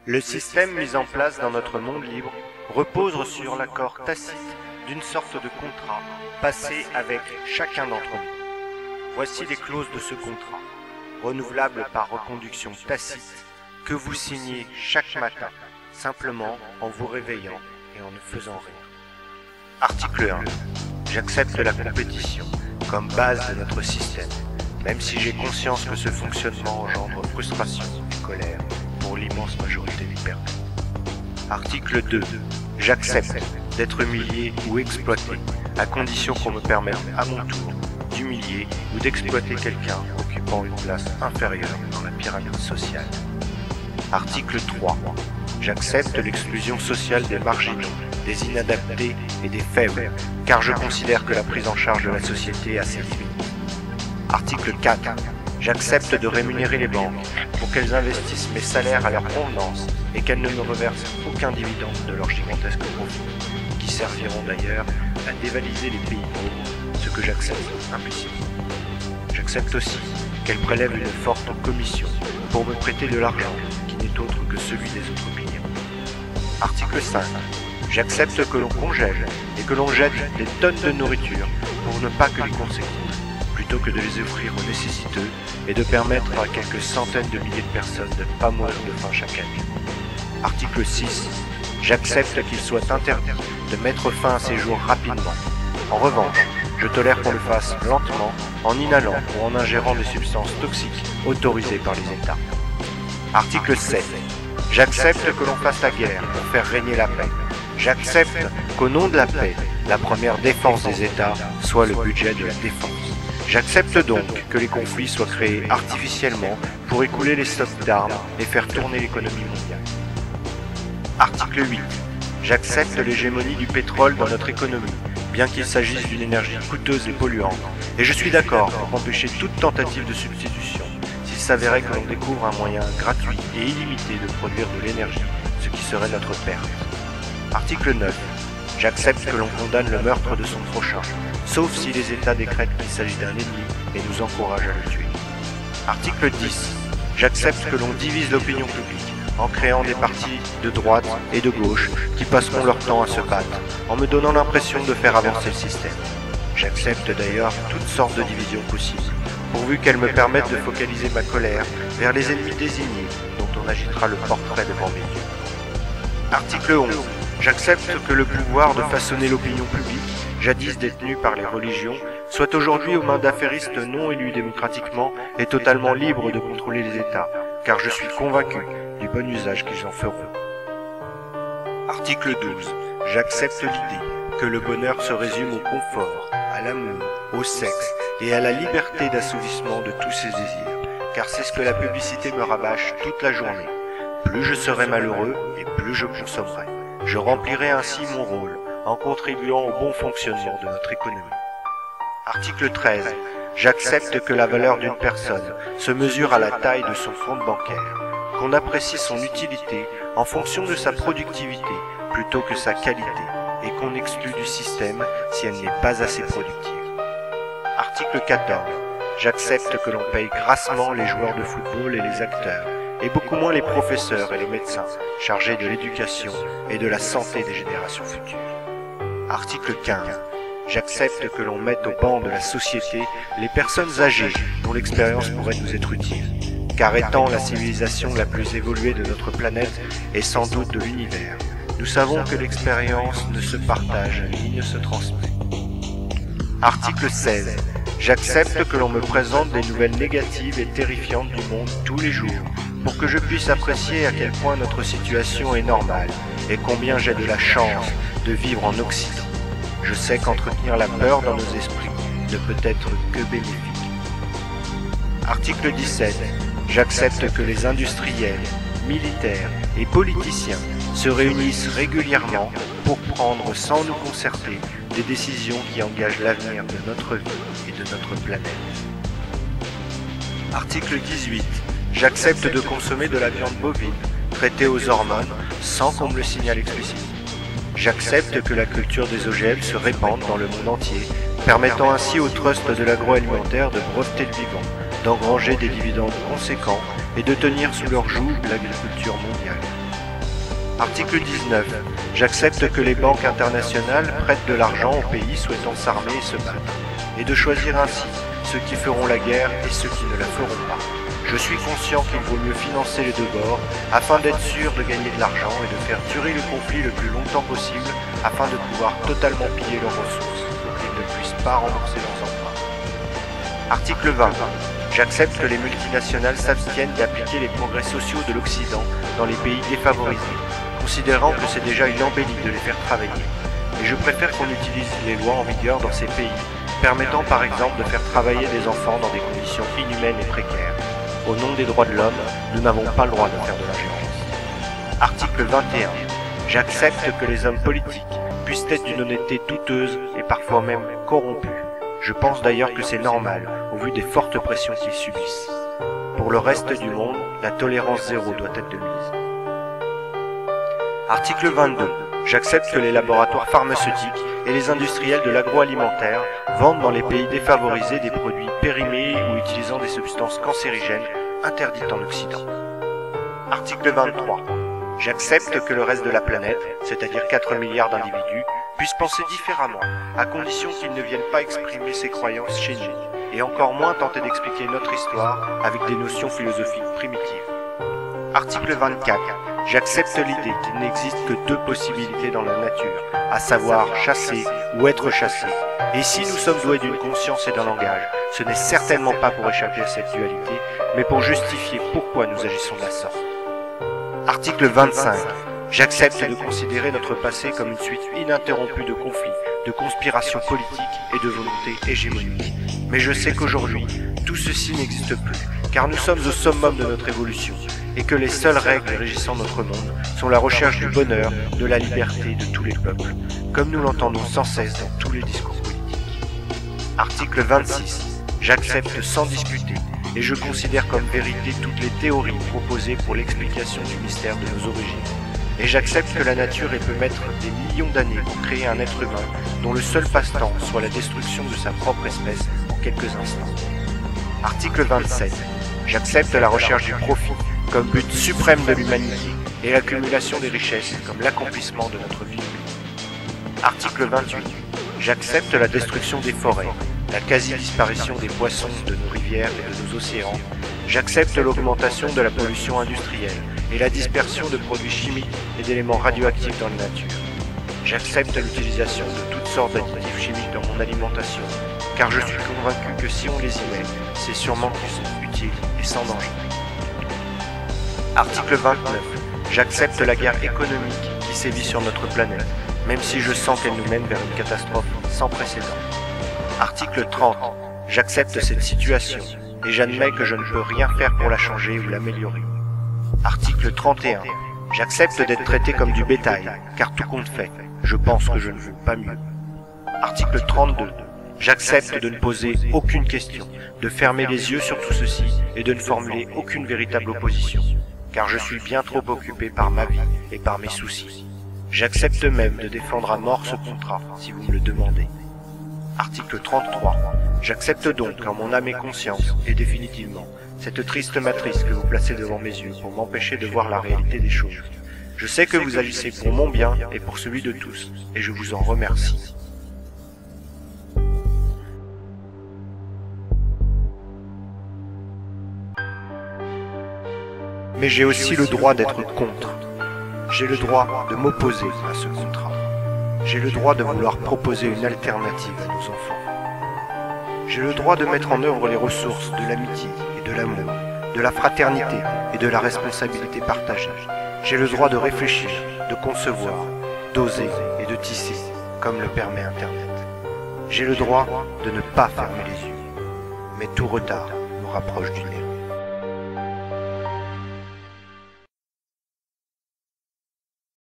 Le système mis en place dans notre monde libre repose sur l'accord tacite d'une sorte de contrat passé avec chacun d'entre nous. Voici les clauses de ce contrat, renouvelable par reconduction tacite, que vous signez chaque matin, simplement en vous réveillant et en ne faisant rien. Article 1. J'accepte la compétition comme base de notre système, même si j'ai conscience que ce fonctionnement engendre frustration et colère pour l'immense majorité des personnes. Article 2. J'accepte d'être humilié ou exploité, à condition qu'on me permette à mon tour d'humilier ou d'exploiter quelqu'un occupant une place inférieure dans la pyramide sociale. Article 3. J'accepte l'exclusion sociale des marginaux, des inadaptés et des faibles, car je considère que la prise en charge de la société a ses limites. Article 4. J'accepte de rémunérer les banques pour qu'elles investissent mes salaires à leur convenance et qu'elles ne me reversent aucun dividende de leur gigantesque profit, qui serviront d'ailleurs à dévaliser les pays pauvres, ce que j'accepte implicitement. J'accepte aussi qu'elles prélèvent une forte commission pour me prêter de l'argent qui n'est autre que celui des autres clients. Article 5. J'accepte que l'on congèle et que l'on jette des tonnes de nourriture pour ne pas que les cours s'écoulent, plutôt que de les offrir aux nécessiteux et de permettre à quelques centaines de milliers de personnes de ne pas mourir de faim chaque année. Article 6. J'accepte qu'il soit interdit de mettre fin à ces jours rapidement. En revanche, je tolère qu'on le fasse lentement, en inhalant ou en ingérant des substances toxiques autorisées par les États. Article 7. J'accepte que l'on fasse la guerre pour faire régner la paix. J'accepte qu'au nom de la paix, la première défense des États soit le budget de la défense. J'accepte donc que les conflits soient créés artificiellement pour écouler les stocks d'armes et faire tourner l'économie mondiale. Article 8. J'accepte l'hégémonie du pétrole dans notre économie, bien qu'il s'agisse d'une énergie coûteuse et polluante, et je suis d'accord pour empêcher toute tentative de substitution s'il s'avérait que l'on découvre un moyen gratuit et illimité de produire de l'énergie, ce qui serait notre perte. Article 9. J'accepte que l'on condamne le meurtre de son prochain, sauf si les États décrètent qu'il s'agit d'un ennemi et nous encouragent à le tuer. Article 10. J'accepte que l'on divise l'opinion publique en créant des partis de droite et de gauche qui passeront leur temps à se battre, en me donnant l'impression de faire avancer le système. J'accepte d'ailleurs toutes sortes de divisions possibles, pourvu qu'elles me permettent de focaliser ma colère vers les ennemis désignés dont on agitera le portrait devant mes yeux. Article 11. J'accepte que le pouvoir de façonner l'opinion publique, jadis détenue par les religions, soit aujourd'hui aux mains d'affairistes non élus démocratiquement et totalement libres de contrôler les États, car je suis convaincu du bon usage qu'ils en feront. Article 12. J'accepte l'idée que le bonheur se résume au confort, à l'amour, au sexe et à la liberté d'assouvissement de tous ses désirs, car c'est ce que la publicité me rabâche toute la journée. Plus je serai malheureux et plus je consommerai. Je remplirai ainsi mon rôle en contribuant au bon fonctionnement de notre économie. Article 13. J'accepte que la valeur d'une personne se mesure à la taille de son compte bancaire, qu'on apprécie son utilité en fonction de sa productivité plutôt que sa qualité, et qu'on exclut du système si elle n'est pas assez productive. Article 14. J'accepte que l'on paye grassement les joueurs de football et les acteurs, et beaucoup moins les professeurs et les médecins chargés de l'éducation et de la santé des générations futures. Article 15. J'accepte que l'on mette au banc de la société les personnes âgées dont l'expérience pourrait nous être utile, car étant la civilisation la plus évoluée de notre planète et sans doute de l'univers, nous savons que l'expérience ne se partage ni ne se transmet. Article 16. J'accepte que l'on me présente des nouvelles négatives et terrifiantes du monde tous les jours, pour que je puisse apprécier à quel point notre situation est normale et combien j'ai de la chance de vivre en Occident. Je sais qu'entretenir la peur dans nos esprits ne peut être que bénéfique. Article 17. J'accepte que les industriels, militaires et politiciens se réunissent régulièrement pour prendre sans nous concerter des décisions qui engagent l'avenir de notre vie et de notre planète. Article 18. J'accepte de consommer de la viande bovine, traitée aux hormones, sans qu'on me le signale explicitement. J'accepte que la culture des OGM se répande dans le monde entier, permettant ainsi aux trusts de l'agroalimentaire de breveter le vivant, d'engranger des dividendes conséquents et de tenir sous leur joug l'agriculture mondiale. Article 19. J'accepte que les banques internationales prêtent de l'argent aux pays souhaitant s'armer et se battre, et de choisir ainsi ceux qui feront la guerre et ceux qui ne la feront pas. Je suis conscient qu'il vaut mieux financer les deux bords afin d'être sûr de gagner de l'argent et de faire durer le conflit le plus longtemps possible afin de pouvoir totalement piller leurs ressources pour qu'ils ne puissent pas rembourser leurs emprunts. Article 20. J'accepte que les multinationales s'abstiennent d'appliquer les progrès sociaux de l'Occident dans les pays défavorisés, considérant que c'est déjà une embellie de les faire travailler. Et je préfère qu'on utilise les lois en vigueur dans ces pays, permettant par exemple de faire travailler des enfants dans des conditions inhumaines et précaires. Au nom des droits de l'homme, nous n'avons pas le droit de faire de l'ingérence. Article 21. J'accepte que les hommes politiques puissent être d'une honnêteté douteuse et parfois même corrompus. Je pense d'ailleurs que c'est normal, au vu des fortes pressions qu'ils subissent. Pour le reste du monde, la tolérance zéro doit être de mise. Article 22. J'accepte que les laboratoires pharmaceutiques et les industriels de l'agroalimentaire vendent dans les pays défavorisés des produits périmés ou utilisant des substances cancérigènes interdites en Occident. Article 23. J'accepte que le reste de la planète, c'est-à-dire 4 milliards d'individus, puissent penser différemment, à condition qu'ils ne viennent pas exprimer ses croyances chez nous, et encore moins tenter d'expliquer notre histoire avec des notions philosophiques primitives. Article 24. J'accepte l'idée qu'il n'existe que deux possibilités dans la nature, à savoir chasser ou être chassé. Et si nous sommes doués d'une conscience et d'un langage, ce n'est certainement pas pour échapper à cette dualité, mais pour justifier pourquoi nous agissons de la sorte. Article 25. J'accepte de considérer notre passé comme une suite ininterrompue de conflits, de conspirations politiques et de volontés hégémoniques. Mais je sais qu'aujourd'hui, tout ceci n'existe plus, car nous sommes au summum de notre évolution, et que les seules règles régissant notre monde sont la recherche du bonheur, de la liberté de tous les peuples, comme nous l'entendons sans cesse dans tous les discours politiques. Article 26. J'accepte sans discuter, et je considère comme vérité toutes les théories proposées pour l'explication du mystère de nos origines. Et j'accepte que la nature ait pu mettre des millions d'années pour créer un être humain dont le seul passe-temps soit la destruction de sa propre espèce en quelques instants. Article 27. J'accepte la recherche du profit comme but suprême de l'humanité et l'accumulation des richesses comme l'accomplissement de notre vie. Article 28. J'accepte la destruction des forêts, la quasi-disparition des poissons de nos rivières et de nos océans. J'accepte l'augmentation de la pollution industrielle et la dispersion de produits chimiques et d'éléments radioactifs dans la nature. J'accepte l'utilisation de toutes sortes d'additifs chimiques dans mon alimentation, car je suis convaincu que si on les y met, c'est sûrement qu'ils sont utiles et sans danger. Article 29. J'accepte la guerre économique qui sévit sur notre planète, même si je sens qu'elle nous mène vers une catastrophe sans précédent. Article 30. J'accepte cette situation et j'admets que je ne peux rien faire pour la changer ou l'améliorer. Article 31. J'accepte d'être traité comme du bétail, car tout compte fait, je pense que je ne veux pas mieux. Article 32. J'accepte de ne poser aucune question, de fermer les yeux sur tout ceci et de ne formuler aucune véritable opposition, car je suis bien trop occupé par ma vie et par mes soucis. J'accepte même de défendre à mort ce contrat, si vous me le demandez. Article 33. J'accepte donc en mon âme et conscience, et définitivement, cette triste matrice que vous placez devant mes yeux pour m'empêcher de voir la réalité des choses. Je sais que vous agissez pour mon bien et pour celui de tous, et je vous en remercie. Mais j'ai aussi le droit d'être contre. J'ai le droit de m'opposer à ce contrat. J'ai le droit de vouloir proposer une alternative à nos enfants. J'ai le droit de mettre en œuvre les ressources de l'amitié et de l'amour, de la fraternité et de la responsabilité partagée. J'ai le droit de réfléchir, de concevoir, d'oser et de tisser, comme le permet Internet. J'ai le droit de ne pas fermer les yeux, mais tout retard nous rapproche du néant.